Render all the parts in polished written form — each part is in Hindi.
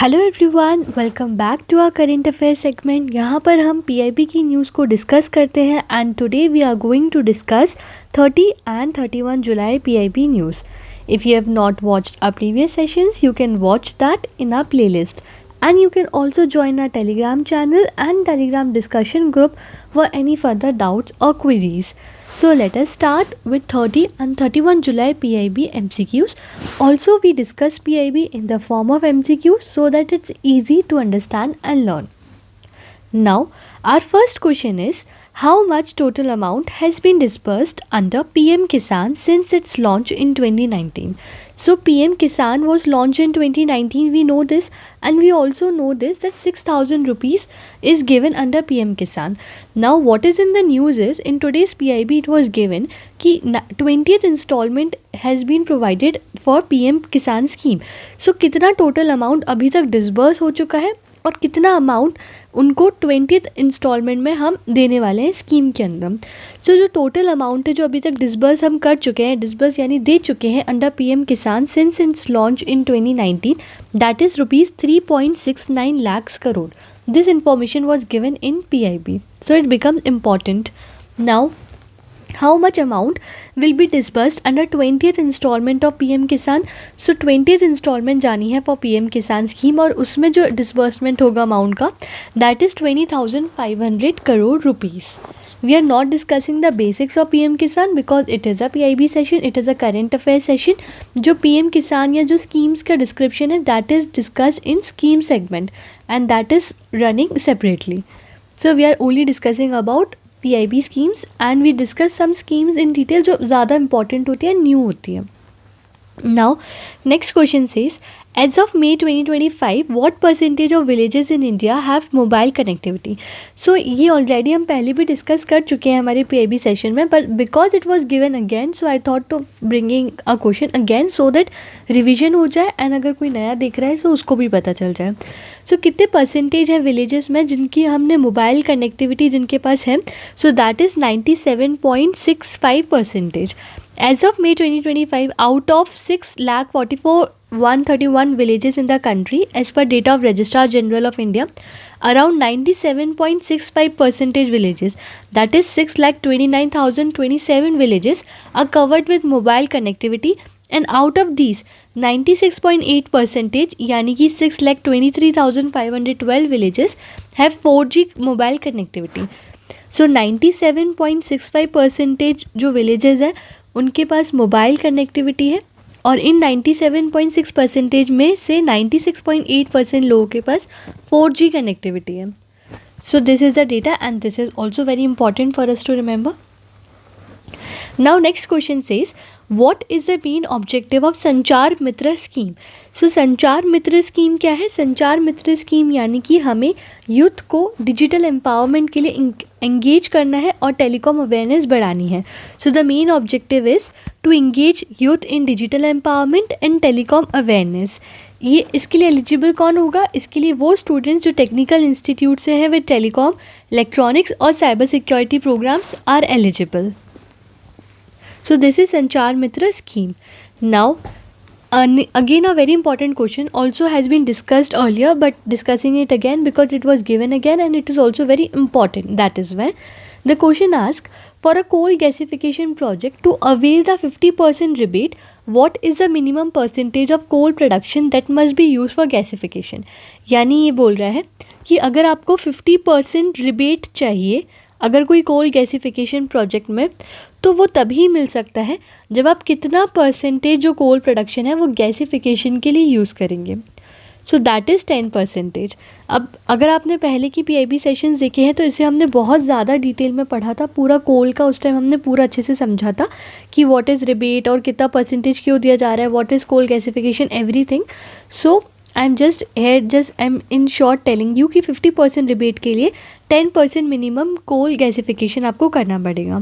Hello everyone, welcome back to our current affair segment. यहाँ पर हम पीआईबी की न्यूज़ को डिस्कस करते हैं and today we are going to discuss 30 and 31 July PIB news. If you have not watched our previous sessions you can watch that in our playlist and you can also join our telegram channel and telegram discussion group for any further doubts or queries. So let us start with 30 and 31 July PIB MCQs. Also we discuss PIB in the form of MCQs so that it's easy to understand and learn. Now our first question is, how much total amount has been disbursed under PM Kisan since its launch in 2019? So PM Kisan was launched in 2019, we know this, and we also know this that 6,000 rupees is given under PM Kisan. Now what is in the news is, in today's PIB it was given कि 20th installment has been provided for PM Kisan scheme. So कितना total amount अभी तक disburse हो चुका है और कितना अमाउंट उनको 20th इंस्टॉलमेंट में हम देने वाले हैं स्कीम के अंदर। सो जो टोटल अमाउंट है जो अभी तक डिसबर्स हम कर चुके हैं, डिसबर्स यानी दे चुके हैं अंडर पीएम किसान since it's launch in 2019, that is rupees 3.69 lakhs crore. This information was given in PIB, so it becomes important. Now how much amount will be disbursed under 20th installment of PM Kisan? So 20th installment जानी है for PM Kisan scheme और उसमें जो disbursement होगा amount का that is 20,500 crore rupees. We are not discussing the basics of PM Kisan because it is a PIB session, it is a current affairs session. जो PM Kisan या जो schemes का description है that is discussed in scheme segment and that is running separately. So we are only discussing about PIB schemes and we discuss some schemes in detail जो ज़्यादा important होती है, new होती है. Now next question says, as of May 2025 what percentage of villages in India have mobile connectivity? So ये already हम पहले भी discuss कर चुके हैं हमारे PIB session में, but because it was given again so I thought of bringing a question again so that revision हो जाए and अगर कोई नया देख रहा है तो उसको भी पता चल जाए. So कितने percentage है villages में जिनकी हमने mobile connectivity जिनके पास है? So that is 97.65%. As of May 2025, out of 6,44,131 villages in the country, as per data of Registrar General of India, around 97.65% villages, that is 6,29,027 villages, are covered with mobile connectivity, and out of these 96.8% यानी कि 6,23,512 villages have 4G mobile connectivity. So 97.65% जो villages है उनके पास मोबाइल कनेक्टिविटी है और इन 97.6% में से 96.8% लोगों के पास 4G कनेक्टिविटी है. So this is the data and this is also very important for us to remember. Now next question says, what is the main objective of संचार मित्र स्कीम? सो संचार मित्र स्कीम क्या है? संचार मित्र स्कीम यानी कि हमें यूथ को डिजिटल एम्पावरमेंट के लिए एंगेज करना है और टेलीकॉम अवेयरनेस बढ़ानी है. So the main objective is to engage youth in digital empowerment and telecom awareness. ये इसके लिए एलिजिबल कौन होगा? इसके लिए वो स्टूडेंट्स जो टेक्निकल इंस्टीट्यूट से हैं विद टेलीकॉम, इलेक्ट्रॉनिक्स और cyber security programmes are eligible. So this is Sanchar Mitra scheme. Now again a very important question also has been discussed earlier, but discussing it again because it was given again and it is also very important. That is why the question asks, for a coal gasification project to avail the 50% rebate, what is the minimum percentage of coal production that must be used for gasification? यानी ये बोल रहा है कि अगर आपको 50% रिबेट चाहिए अगर कोई कोल गैसिफिकेशन प्रोजेक्ट में, तो वो तभी मिल सकता है जब आप कितना परसेंटेज जो कोल प्रोडक्शन है वो गैसिफिकेशन के लिए यूज़ करेंगे. सो दैट इज़ 10%. अब अगर आपने पहले की पीआईबी सेशंस देखे हैं तो इसे हमने बहुत ज़्यादा डिटेल में पढ़ा था. पूरा कोल का उस टाइम हमने पूरा अच्छे से समझा था कि व्हाट इज़ रिबेट और कितना परसेंटेज क्यों दिया जा रहा है, what is coal gasification, everything. So I am in short telling you कि 50% रिबेट के लिए 10% मिनिमम कोल गैसिफिकेशन आपको करना पड़ेगा.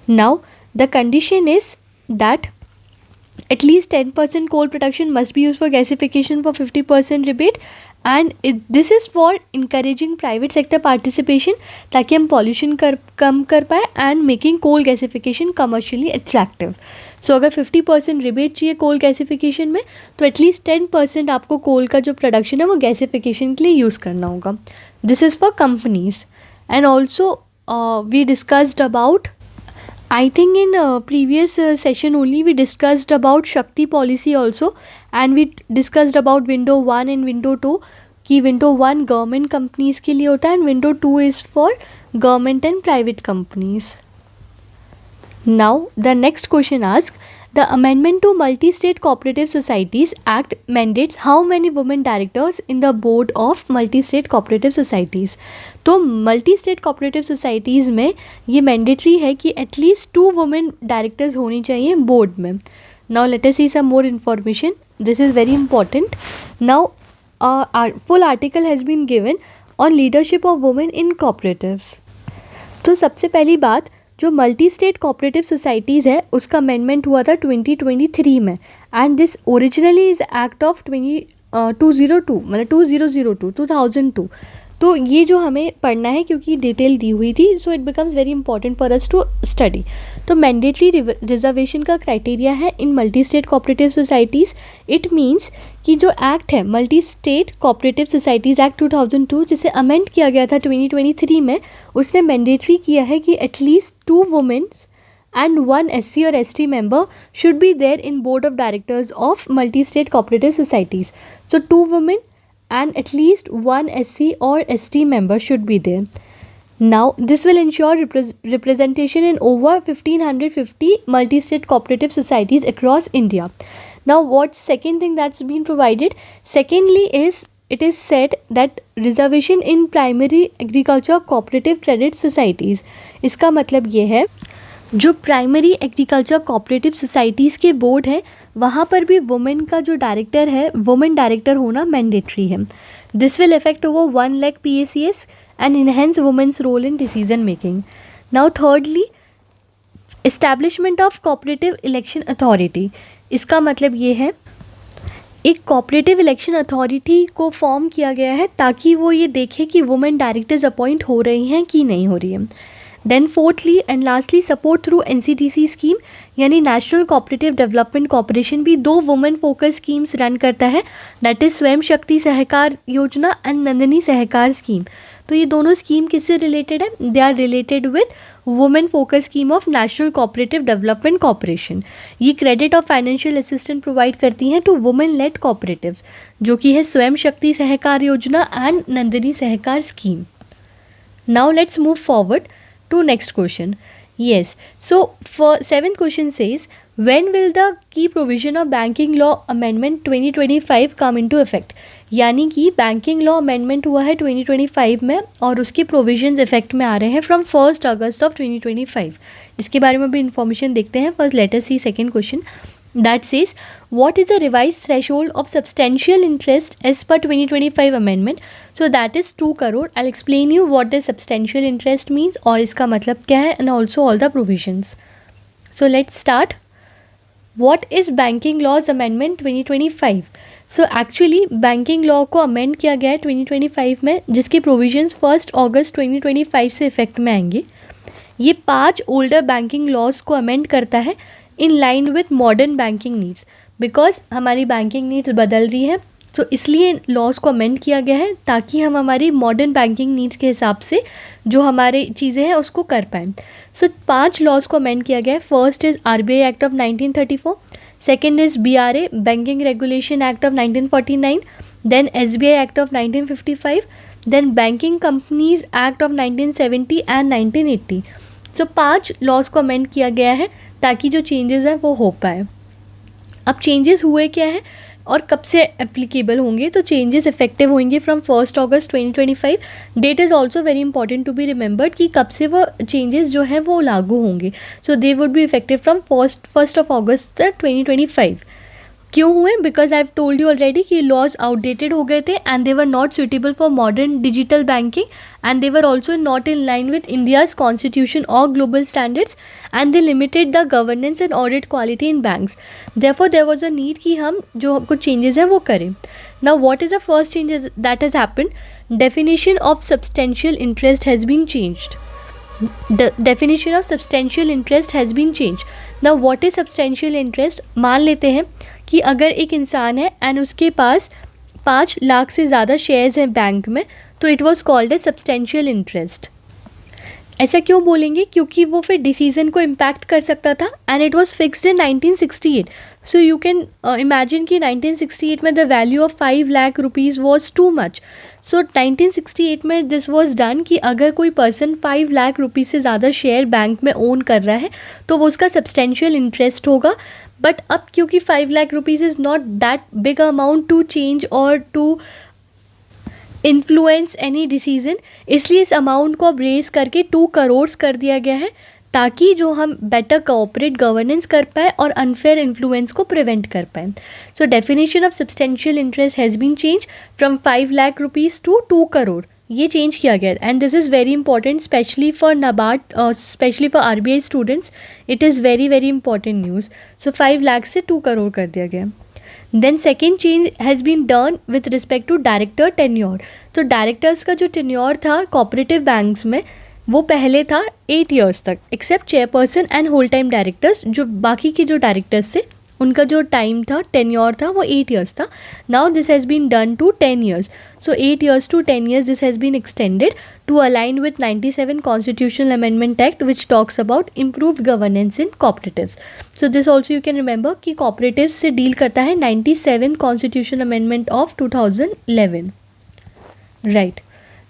Now the condition is that at least 10% coal production must be used for gasification for 50% rebate, and this is for encouraging private sector participation ताकि हम pollution कम कर पाए and making coal gasification commercially attractive. So अगर 50% rebate चाहिए coal gasification में, तो at least 10% आपको coal का जो production है वो gasification के लिए use करना होगा. This is for companies. And also we discussed about, I think in previous session only we discussed about Shakti policy also, and we discussed about window 1 and window 2 कि window 1 government companies के लिए होता है and window 2 is for government and private companies. Now the next question asks, the amendment to Multi-State Cooperative Societies Act mandates how many women directors in the board of Multi-State Cooperative Societies. तो Multi-State Cooperative Societies में ये mandatory है कि at least 2 women directors होनी चाहिए board में. Now let us see some more information. This is very important. Now our full article has been given on leadership of women in cooperatives. तो सबसे पहली बात, जो मल्टी स्टेट कोऑपरेटिव सोसाइटीज़ है उसका अमेंडमेंट हुआ था 2023 में, and this originally is act of 2002 मतलब 2002. तो ये जो हमें पढ़ना है क्योंकि डिटेल दी हुई थी, so it becomes very important for us to study. तो मैंडेटरी रिजर्वेशन का क्राइटेरिया है in multi state cooperative societies. It means कि जो एक्ट है multi state cooperative societies act 2002 जिसे अमेंड किया गया था 2023 में, उसने मैंडेटरी किया है कि at least 2 women's and 1 SC or ST member should be there in board of directors of multi-state cooperative societies. So 2 women and at least 1 SC or ST member should be there. Now this will ensure representation in over 1550 multi-state cooperative societies across India. Now what second thing that's been provided? Secondly is it is said that reservation in primary agriculture cooperative credit societies. इसका मतलब ये है जो प्राइमरी एग्रीकल्चर कोऑपरेटिव सोसाइटीज़ के बोर्ड है वहाँ पर भी वुमेन का जो डायरेक्टर है वुमेन डायरेक्टर होना मैंडेटरी है. This will effect over 1 lakh PACS and enhance women's role in decision making. Now thirdly, establishment of cooperative election authority. इसका मतलब ये है एक कोऑपरेटिव इलेक्शन अथॉरिटी को फॉर्म किया गया है ताकि वो ये देखे कि वुमेन डायरेक्टर्स अपॉइंट हो रही हैं कि नहीं हो रही है. Then fourthly and lastly, support through NCDC scheme यानी नेशनल कोऑपरेटिव डेवलपमेंट कॉर्पोरेशन भी 2 वुमेन फोकस स्कीम्स रन करता है, दैट इज़ स्वयं शक्ति सहकार योजना एंड नंदिनी सहकार स्कीम. तो ये दोनों स्कीम किससे रिलेटेड है? They are related with women focus scheme of national cooperative development corporation. ये क्रेडिट और फाइनेंशियल असिस्टेंस प्रोवाइड करती हैं टू वुमेन लेड कॉपरेटिव्स, जो कि है स्वयं शक्ति सहकार योजना and Nandini Sahakar scheme. Now let's move forward to next question. Yes, so for 7th question says, when will the key provision of banking law amendment 2025 come into effect? यानी कि बैंकिंग लॉ अमेंडमेंट हुआ है 2025 में और उसके प्रोविजंस इफेक्ट में आ रहे हैं फ्रॉम 1 अगस्त ऑफ 2025. इसके बारे में भी इंफॉर्मेशन देखते हैं. First let us see second question. That says, what is the revised threshold of substantial interest as per 2025 amendment? So that is 2 crore. I'll explain you what does substantial interest means और इसका मतलब क्या है and also all the provisions. So let's start. What is banking laws amendment 2025? So actually banking law को amend किया गया है 2025 में, जिसके provisions 1 अगस्त 2025 से इफेक्ट में आएंगे. ये 5 ओल्डर बैंकिंग लॉज को अमेंड करता है इन line with modern banking needs, because हमारी बैंकिंग नीड्स बदल रही है. तो इसलिए लॉज को अमेंड किया गया है ताकि हम हमारी मॉडर्न बैंकिंग नीड्स के हिसाब से जो हमारे चीज़ें हैं उसको कर पाएँ. सो 5 लॉज को अमेंड किया गया है. First is RBI act of 1934, second is BRA banking regulation act of 1949, then SBI act of 1955, then banking companies act of 1970 and 1980. So 5 laws को अमेंड किया गया है ताकि जो चेंजेस हैं वो हो पाए. अब चेंजेस हुए क्या है और कब से एप्लीकेबल होंगे? तो चेंजेस इफेक्टिव होंगे from 1 August 2025. Date is also very important to be remembered कि कब से वो चेंजेस जो है वो लागू होंगे. So they would be effective from 1 of August 2025. क्यों हुए? Because I have told you already कि लॉज आउटडेटेड हो गए थे and they were not suitable for modern digital banking and they were also not in line with India's constitution और global standards and they limited the governance and audit quality in banks. Therefore there was a need कि हम जो कुछ चेंजेस हैं वो करें. Now what is the first changes that has happened? Definition of substantial interest has been changed. The definition of substantial interest has been changed. Now what is substantial interest? मान लेते हैं कि अगर एक इंसान है एंड उसके पास 5 लाख से ज़्यादा शेयर्स हैं बैंक में, तो it was called a substantial interest. ऐसा क्यों बोलेंगे? क्योंकि वो फिर डिसीजन को इम्पैक्ट कर सकता था and it was fixed in 1968. So you can imagine कि 1968 में the value of 5 lakh rupees was too much. So 1968 में दिस वॉज डन कि अगर कोई पर्सन 5 लाख रुपीज़ से ज़्यादा शेयर बैंक में ओन कर रहा है तो वो उसका सब्सटेंशियल इंटरेस्ट होगा. बट अब क्योंकि 5 lakh rupees is not that big amount to change और टू इन्फ्लुएंस एनी डिसीजन, इसलिए इस अमाउंट को अब रेज करके 2 करोड़ कर दिया गया है ताकि जो हम बेटर कोऑपरेट गवर्नेंस कर पाए और अनफेयर इन्फ्लुएंस को प्रिवेंट कर पाए. So definition of substantial interest has been change from 5 lakh rupees to 2 crore. ये चेंज किया गया and this is very important specially for NABARD, specially for RBI students. It is very very important news. सो 5 लाख से 2 करोड़ कर दिया गया. Then second change has been done with respect to director tenure. तो डायरेक्टर्स का जो टेन्योर था कोऑपरेटिव बैंक्स में वो पहले था 8 ईयर्स तक, except chairperson and whole time directors. जो बाकी के जो डायरेक्टर्स थे उनका जो टाइम था, टेन्योर था, वो 8 ईयर्स था. Now this has been done to 10 years. So 8 years to 10 years this has been extended to align with 97 constitutional amendment act which talks about improved governance in cooperatives. So this also you can remember कि कॉपरेटिव्स से डील करता है 97 constitutional amendment of 2011. Right.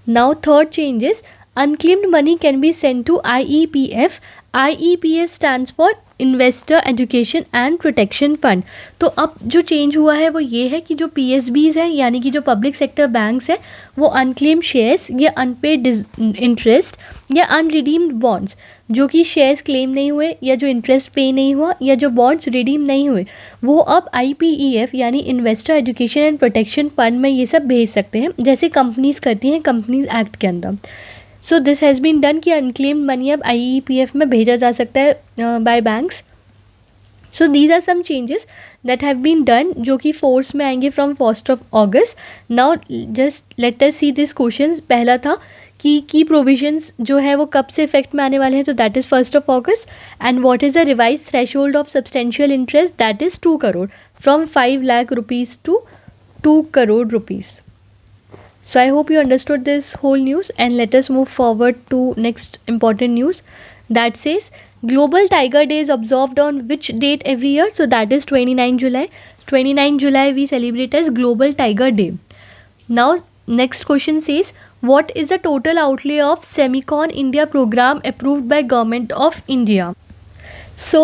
Now third changes, unclaimed money can be sent to IEPF. IEPF stands for investor education and protection fund. तो अब जो चेंज हुआ है वो ये है कि जो PSBs हैं यानी कि जो पब्लिक सेक्टर बैंक्स हैं वो अनक्लेम्ड शेयर्स या अनपेड इंटरेस्ट या अनरिडीम्ड बॉन्ड्स, जो कि शेयर्स क्लेम नहीं हुए या जो इंटरेस्ट पे नहीं हुआ या जो बॉन्ड्स रिडीम नहीं हुए, वो अब IPEF यानी investor education and protection fund में ये सब भेज सकते हैं, जैसे कंपनीज करती हैं कंपनीज एक्ट के अंदर. So this has been done कि अनक्लेम्ड मनी अब IEPF में भेजा जा सकता है by banks. So these are some changes that have been done जो कि फोर्स में आएंगे from 1 August. Now just let us see this questions. पहला था कि की प्रोविजंस जो है वो कब से इफेक्ट में आने वाले हैं, तो that is 1 August. And what is the revise threshold of substantial interest, that is 2 crore from 5 lakh rupees to 2 crore rupees. So I hope you understood this whole news, and let us move forward to next important news that says Global Tiger Day is observed on which date every year? So that is 29 July. 29 July we celebrate as Global Tiger Day. Now next question says what is the total outlay of Semicon India program approved by Government of India? So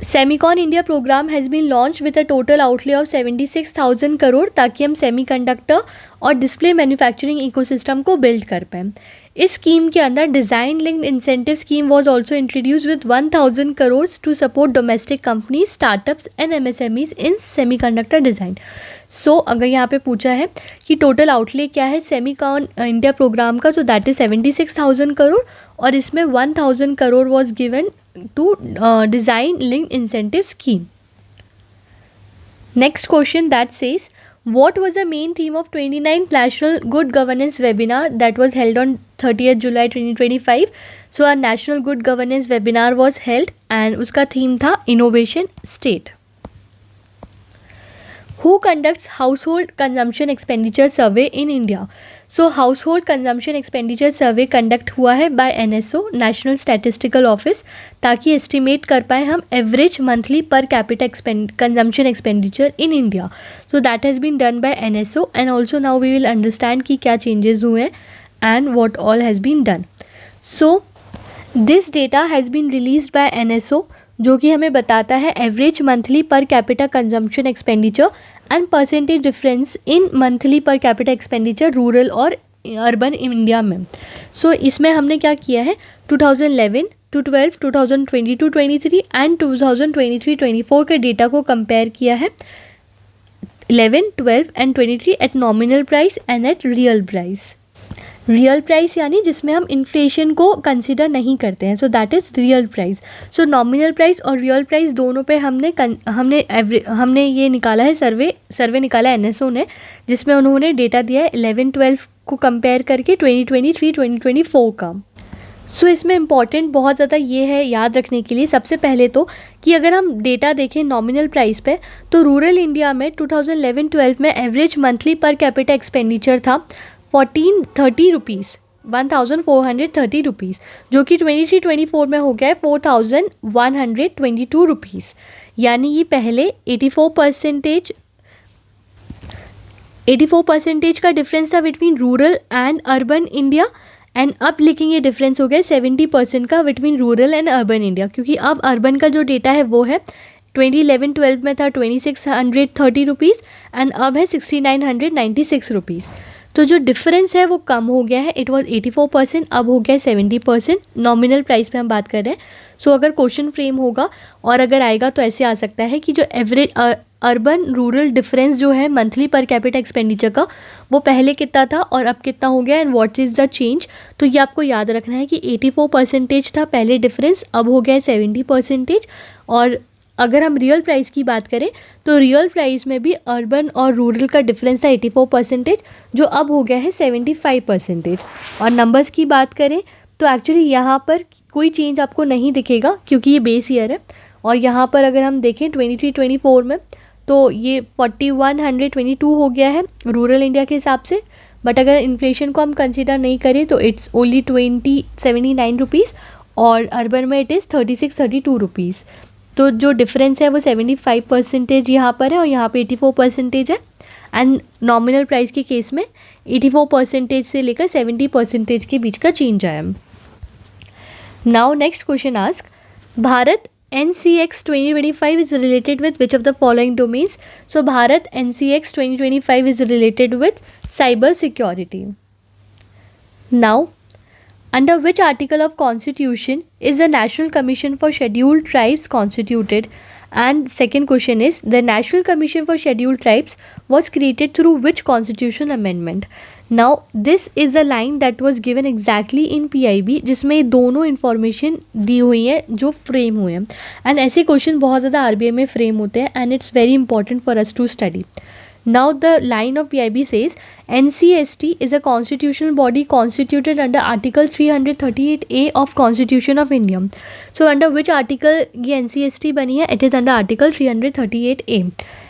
Semicon India programme has been launch with a total outlay of 76,000 crore ताकि हम सेमीकंडक्टर और डिस्प्ले मैन्युफैक्चरिंग इकोसिस्टम को बिल्ड कर पाएँ. इस स्कीम के अंदर design linked incentive scheme was also introduce with 1,000 crore to support domestic companies, startups and MSMEs in semiconductor design. So अगर यहाँ पे पूछा है कि टोटल आउटले क्या है सेमिकॉन इंडिया प्रोग्राम का, सो दैट इज़ 76,000 करोड़ और इसमें 1,000 crore was given to design linked incentive scheme. Next question that says what was the main theme of 29th National Good Governance webinar that was held on 30th July 2025? So our National Good Governance webinar was held and उसका theme था innovation state. Who conducts household consumption expenditure survey in India? So household consumption expenditure survey conduct हुआ है by NSO National Statistical Office ताकि estimate कर पाए हम average monthly per capita consumption expenditure in India. So that has been done by NSO and also now we will understand कि क्या changes हुए and what all has been done. So this data has been released by NSO जो कि हमें बताता है average monthly per capita consumption expenditure and percentage difference in monthly per capita expenditure rural और अर्बन इंडिया में. सो इसमें हमने क्या किया है 2011, 12 2022-23 एंड 2023-24 के डेटा को कंपेयर किया है 11, 12 and 23 at nominal price and at real price. Real price यानी जिसमें हम इन्फ्लेशन को कंसिडर नहीं करते हैं, so that is real price. So nominal price और रियल प्राइस दोनों पे हमने ये निकाला है, सर्वे निकाला है NSO ने, जिसमें उन्होंने डेटा दिया है 11-12 को कंपेयर करके 2023-2024 का। सो इसमें इम्पॉर्टेंट बहुत ज़्यादा ये है याद रखने के लिए, सबसे पहले तो कि अगर हम डेटा देखें नॉमिनल प्राइस पे, तो रूरल इंडिया में 2011-12 में average monthly per capita expenditure था 1430 रुपीज़, 1430 रुपीज़, जो कि 23-24 में हो गया है 4122 रुपीज़। यानी ये पहले 84% का डिफरेंस था between rural and urban India, and अब लेकिन ये डिफरेंस हो गया 70% का between rural and urban India, क्योंकि अब अर्बन का जो डेटा है वो है 2011-12 में था 2630 रुपीज़ एंड अब है 6996 रुपीज़। तो जो डिफरेंस है वो कम हो गया है, इट वाज 84%, अब हो गया है 70%। नॉमिनल प्राइस पे हम बात कर रहे हैं। सो अगर क्वेश्चन फ्रेम होगा और अगर आएगा तो ऐसे आ सकता है कि जो एवरेज अर्बन रूरल डिफरेंस जो है मंथली पर कैपिटा एक्सपेंडिचर का, वो पहले कितना था और अब कितना हो गया, and what is the change. तो ये आपको याद रखना है कि 84% था पहले डिफरेंस, अब हो गया है 70%। और अगर हम रियल प्राइस की बात करें तो रियल प्राइस में भी अर्बन और रूरल का डिफरेंस था 84%, जो अब हो गया है 75%। और नंबर्स की बात करें तो एक्चुअली यहाँ पर कोई चेंज आपको नहीं दिखेगा क्योंकि ये बेस ईयर है। और यहाँ पर अगर हम देखें 23-24 में तो ये 4122 हो गया है रूरल इंडिया के हिसाब से, बट अगर इन्फ्लेशन को हम कंसिडर नहीं करें तो इट्स ओनली 79 रुपीज़, और अर्बन में इट इज़ 3632 रुपीज़। तो जो डिफरेंस है वो 75% यहाँ पर है और यहाँ पे 84% है। एंड नॉमिनल प्राइस के केस में 84% से लेकर 70% के बीच का चेंज आया। Now next question ask, Bharat NCX 2025 is related with which of the following domains? So Bharat NCX 2025 is related with cyber security. Now, under which article of Constitution is the National Commission for Scheduled Tribes constituted? And second question is, the National Commission for Scheduled Tribes was created through which constitution amendment? Now this is a line that was given exactly in PIB, जिसमें ये दोनों इन्फॉर्मेशन दी हुई है जो फ्रेम हुए हैं। एंड ऐसे क्वेश्चन बहुत ज़्यादा RBI में फ्रेम होते हैं and it's very important for us to study. Now the line of PIB says NCST is a constitutional body constituted under Article 338A of Constitution of India. So under which article ये NCST बनी है? It is under Article 338A.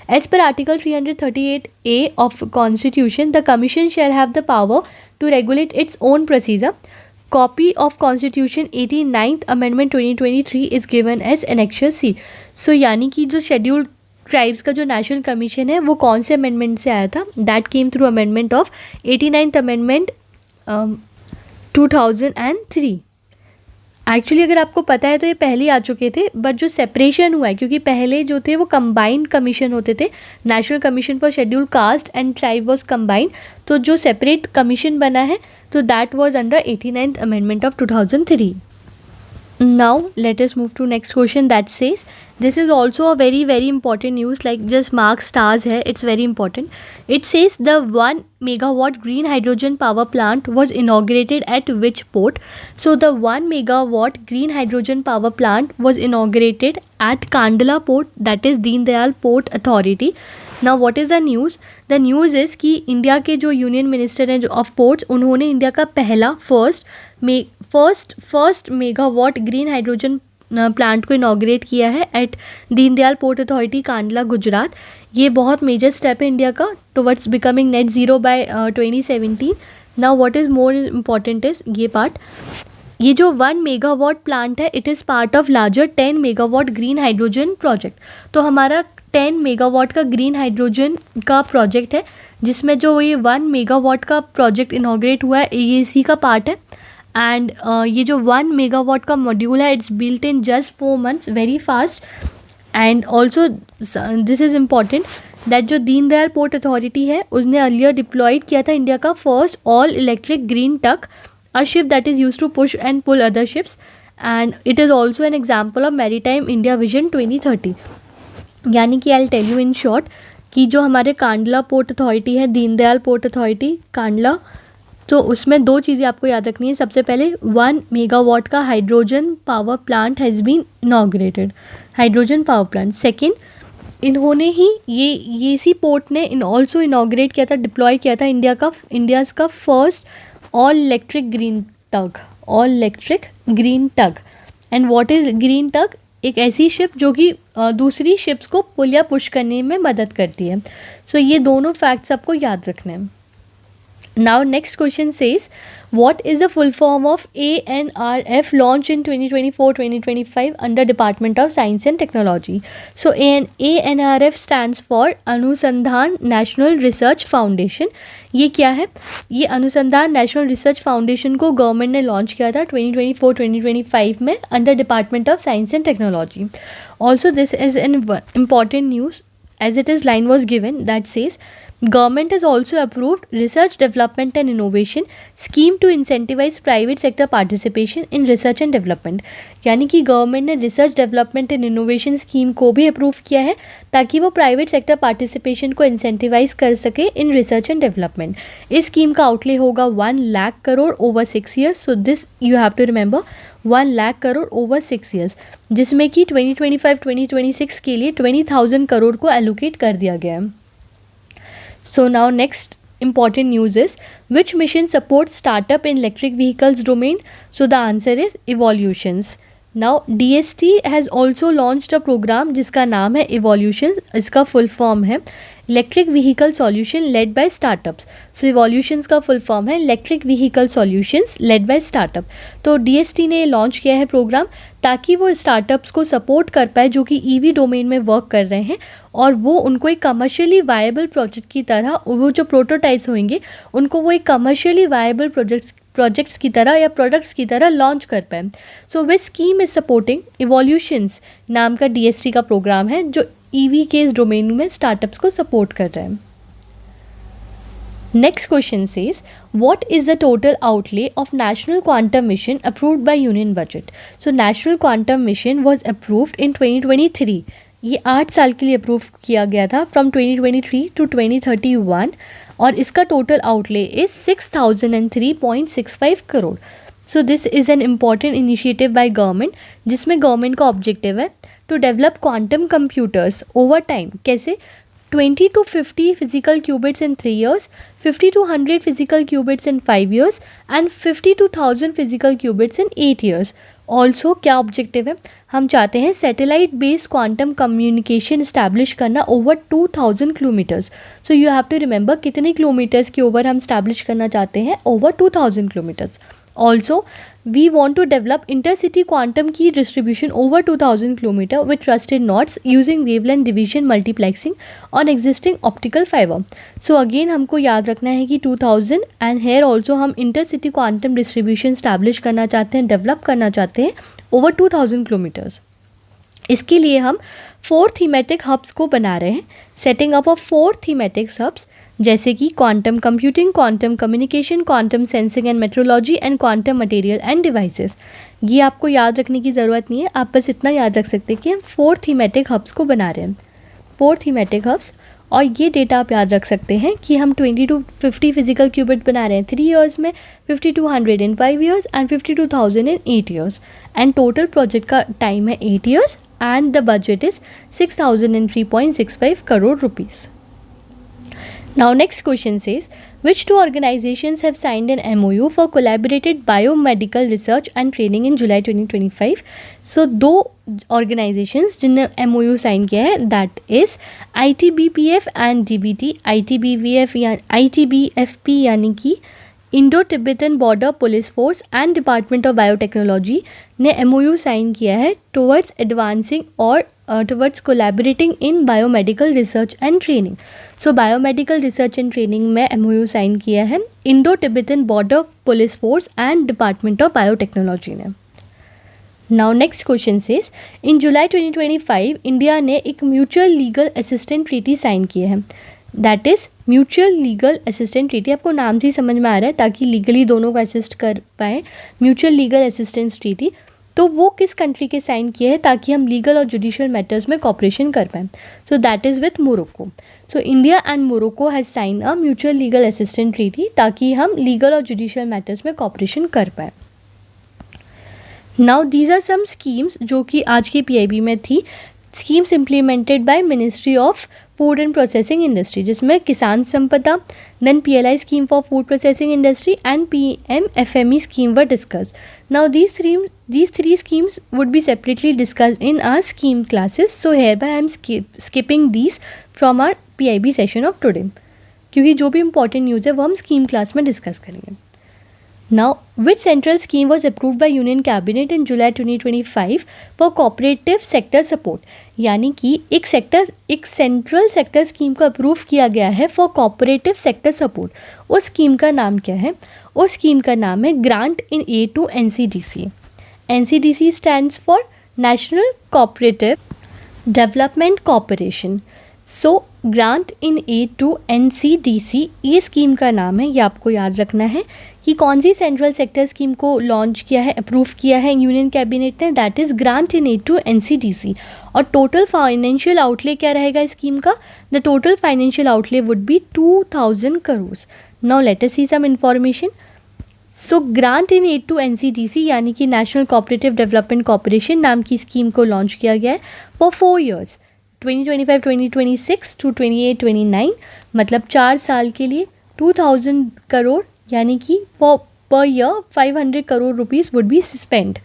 As per Article 338A of Constitution, the Commission shall have the power to regulate its own procedure. Copy of Constitution 89th Amendment 2023 is given as Annexure C. So यानी कि जो शेड्यूल्ड ट्राइब्स का जो नेशनल कमीशन है वो कौन से अमेंडमेंट से आया था? That came through amendment of 89th amendment 2003। Actually अगर आपको पता है तो ये पहले आ चुके थे, बट जो सेपरेशन हुआ है, क्योंकि पहले जो थे वो कंबाइंड कमीशन होते थे, national commission for scheduled caste and tribe was combined, तो जो सेपरेट कमीशन बना है तो that was under 89th amendment of 2003। Now let us move to next question that says, this is also a very very important news, like just mark stars here, it's very important. It says the 1 megawatt green hydrogen power plant was inaugurated at which port? So the 1 megawatt green hydrogen power plant was inaugurated at Kandla port, that is Deen Dayal Port Authority. Now what is the news? The news is कि इंडिया के जो यूनियन मिनिस्टर हैं ऑफ पोर्ट्स, उन्होंने इंडिया का पहला first megawatt green hydrogen plant को इनॉग्रेट किया है at Deendayal port authority Kandla Gujarat. ये बहुत मेजर स्टेप है इंडिया का towards becoming net zero by 2017। Now what is more important is ये पार्ट, ये जो 1 मेगावाट प्लांट है it is part of larger 10 megawatt green hydrogen project. तो हमारा 10 मेगावाट का ग्रीन हाइड्रोजन का प्रोजेक्ट है, जिसमें जो ये 1 मेगावाट का प्रोजेक्ट इनॉग्रेट हुआ है ये इसी का पार्ट है। एंड ये जो 1 मेगावाट का मॉड्यूल है it's built in just 4 months, very fast. And also this is important that जो दीनदयाल पोर्ट अथॉरिटी है उसने अर्लियर डिप्लॉयड किया था इंडिया का first all electric green tug, a ship that is use to push and pull other ships. And it is also an example of maritime India vision 2030। यानी कि I tell you in short कि जो हमारे कांडला पोर्ट अथॉरिटी है, दीनदयाल पोर्ट अथॉरिटी कांडला, तो उसमें दो चीज़ें आपको याद रखनी है। सबसे पहले 1 मेगावाट का hydrogen power plant has been inaugurated, hydrogen power plant. Second, इन्होंने ही ये इसी पोर्ट ने ऑल्सो इनॉग्रेट किया था, डिप्लॉय किया था इंडियाज़ का first all electric green tug. And what is green tug? एक ऐसी शिप जो कि दूसरी शिप्स को पुल या पुश करने में मदद करती है। सो ये दोनों फैक्ट्स आपको याद रखने हैं। Now next question says, what is the full form of ANRF launched in 2024-2025 under Department of Science and Technology? So ANRF stands for अनुसंधान नेशनल रिसर्च फाउंडेशन। ये क्या है? ये अनुसंधान नेशनल रिसर्च फाउंडेशन को गवर्नमेंट ने लॉन्च किया था 2024-2025 में under department of science and technology. Also this is an important news as it is line was given that says government has also approved research development and innovation scheme to incentivize private sector participation in research and development। यानी कि गवर्नमेंट ने research development and innovation scheme को भी अप्रूव किया है ताकि वो प्राइवेट सेक्टर पार्टिसिपेशन को इंसेंटिवाइज कर सके इन रिसर्च एंड डेवलपमेंट। इस स्कीम का आउटले होगा 1 lakh crore over 6 years। So this you have to remember, 1 lakh crore over 6 years, जिसमें कि 2025-2026 के लिए 20,000 करोड़ को एलोकेट कर दिया गया है। So now next important news is, which mission supports startup in electric vehicles domain? So the answer is Evolutions। Now DST has also launched a program जिसका नाम है Evolutions। इसका फुल फॉर्म है electric vehicle solution led by startups. So evolutions का फुल फॉर्म है electric vehicle solutions led by startup. तो DST ने लॉन्च किया है प्रोग्राम ताकि वो स्टार्टअप्स को सपोर्ट कर पाए जो कि ईवी डोमेन में वर्क कर रहे हैं, और वो उनको एक कमर्शियली वायबल प्रोजेक्ट की तरह, वो जो प्रोटोटाइप्स होंगे उनको वो एक कमर्शियली वायबल प्रोजेक्ट्स की तरह या प्रोडक्ट्स की तरह लॉन्च कर पाए। So which scheme is supporting evolutions नाम का DST का प्रोग्राम है जो ईवी के इस डोमेन में स्टार्टअप्स को सपोर्ट कर रहे हैं। Next question says, what is the total outlay of national quantum mission approved by union budget? So national quantum mission was approved in 2023। ये 8 साल के लिए अप्रूव किया गया था फ्रॉम 2023 टू 2031, और इसका total outlay is 6003.65 crore. So this is an important initiative by government जिसमें गवर्नमेंट का ऑब्जेक्टिव है to develop quantum computers over time. कैसे? 20 to 50 physical qubits in 3 years, 50 to 100 physical qubits in 5 years and 50 to 1000 physical qubits in 8 years। Also क्या ऑब्जेक्टिव है? हम चाहते हैं satellite based quantum communication establish करना over 2000 kilometres. So you have to remember कितने किलोमीटर्स के ओवर हम इस्टेब्लिश करना चाहते हैं? Over 2000 kilometres. Also, we want to develop intercity quantum key distribution over 2000 km with trusted nodes using wavelength division multiplexing on existing optical fiber। So again हमको याद रखना है कि 2000 and here also हम intercity quantum distribution establish करना चाहते हैं, develop करना चाहते हैं over 2000 kilometers। इसके लिए हम 4 थीमेटिक हब्स को बना रहे हैं, setting up of 4 thematic hubs जैसे कि quantum computing, quantum communication, quantum sensing and metrology and quantum material and devices. ये आपको याद रखने की ज़रूरत नहीं है, आप बस इतना याद रख सकते हैं कि हम 4 थीमेटिक हब्स को बना रहे हैं, 4 थीमेटिक हब्स। और ये डेटा आप याद रख सकते हैं कि हम 20 to 50 फिजिकल क्यूबिट बना रहे हैं 3 years में, 50 to 100 in 5 years and 50 to 1000 in 8 years। And total project का टाइम है 8 years and the budget is 6003.65 crore rupees। Now next question says, which 2 organizations have signed an MOU for collaborated biomedical research and training in July 2025? So 2 organizations जिन्हें MOU साइन किया है, that is ITBPF and DBT। ITBFP यानी कि Indo Tibetan border police force and department of biotechnology ने MOU साइन किया है टुवर्ड्स एडवांसिंग और towards collaborating in biomedical research and training. सो बायोमेडिकल रिसर्च एंड ट्रेनिंग में MOU साइन किया है Indo Tibetan border police force and department of biotechnology ने। Now next question says, in July 2025 India ने एक mutual legal assistant treaty sign किया है, that is mutual legal assistant treaty. आपको नाम से ही समझ में आ रहा है ताकि लीगली दोनों को असिस्ट कर पाएँ। म्यूचुअल लीगल असिस्टेंस ट्रीटी तो वो किस कंट्री के साइन किए हैं ताकि हम लीगल और जुडिशियल मैटर्स में कॉपरेशन कर पाएँ? So that is with Morocco. So India and Morocco has sign a mutual legal assistant treaty ताकि हम लीगल और जुडिशियल मैटर्स में कॉपरेशन कर पाएँ. Now these are some schemes जो कि आज की PIB में थी. Schemes implemented by ministry of food and processing industry, जिसमें Kisan Sampada, then PLI scheme for food processing industry and PMFME scheme were discussed. Now these three schemes would be separately discussed in our scheme classes. So hereby I am skipping these from our PIB session of today, क्योंकि जो भी important news है वो हम scheme class में discuss करेंगे. Now, which central scheme was approved by Union Cabinet in July 2025 for cooperative sector support? यानी कि एक सेंट्रल सेक्टर स्कीम को अप्रूव किया गया है फॉर कोऑपरेटिव सेक्टर सपोर्ट. उस स्कीम का नाम क्या है? उस स्कीम का नाम है grant in aid to NCDC. NCDC stands for national cooperative development corporation. So grant in aid to NCDC ये स्कीम का नाम है. ये आपको याद रखना है कि कौन सी सेंट्रल सेक्टर स्कीम को लॉन्च किया है, अप्रूव किया है यूनियन कैबिनेट ने. That is grant in aid to NCDC. और टोटल फाइनेंशियल आउटले क्या रहेगा इस स्कीम का? The total financial outlay would be 2000 crores. Now let us see some information. So grant in aid to NCDC यानी कि नेशनल कोऑपरेटिव डेवलपमेंट कॉरपोरेशन नाम की स्कीम को लॉन्च किया गया है फॉर 4 years, 2025-2026 टू 28-29, मतलब 4 साल के लिए 2000 करोड़ यानी कि per year 500 crore rupees would be spend.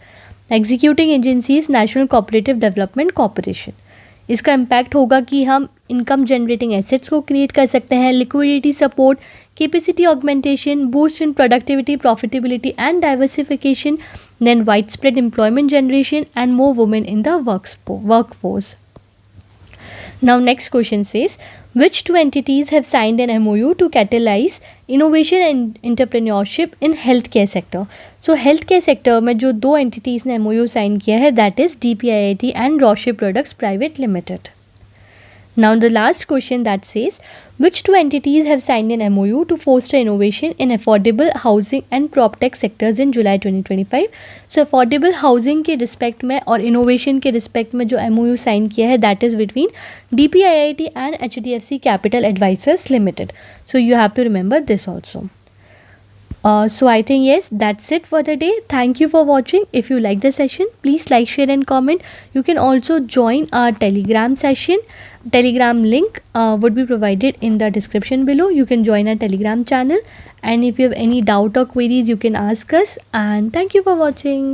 Executing agencies national cooperative development corporation. इसका इम्पैक्ट होगा कि हम इनकम जनरेटिंग एसेट्स को क्रिएट कर सकते हैं, liquidity support, capacity augmentation, boost in productivity, profitability and diversification, then wide spread employment generation and more women in the workforce. Now next question says, which two entities have signed an MOU to catalyze innovation and entrepreneurship in healthcare sector? So healthcare sector में जो दो entities ने MOU sign किया है that is DPIIT and Roche Products Private Limited. Now the last question that says, which two entities have signed an MOU to foster innovation in affordable housing and PropTech sectors in July 2025? So affordable housing के रिस्पेक्ट में और innovation के रिस्पेक्ट में जो MOU साइन किया है that is between DPIIT and HDFC Capital Advisors Limited. So you have to remember this also. So I think yes, that's it for the day. Thank you for watching. If you like the session, please like, share and comment. You can also join our Telegram session. Telegram link would be provided in the description below. You can join our Telegram channel, and if you have any doubt or queries you can ask us. And thank you for watching.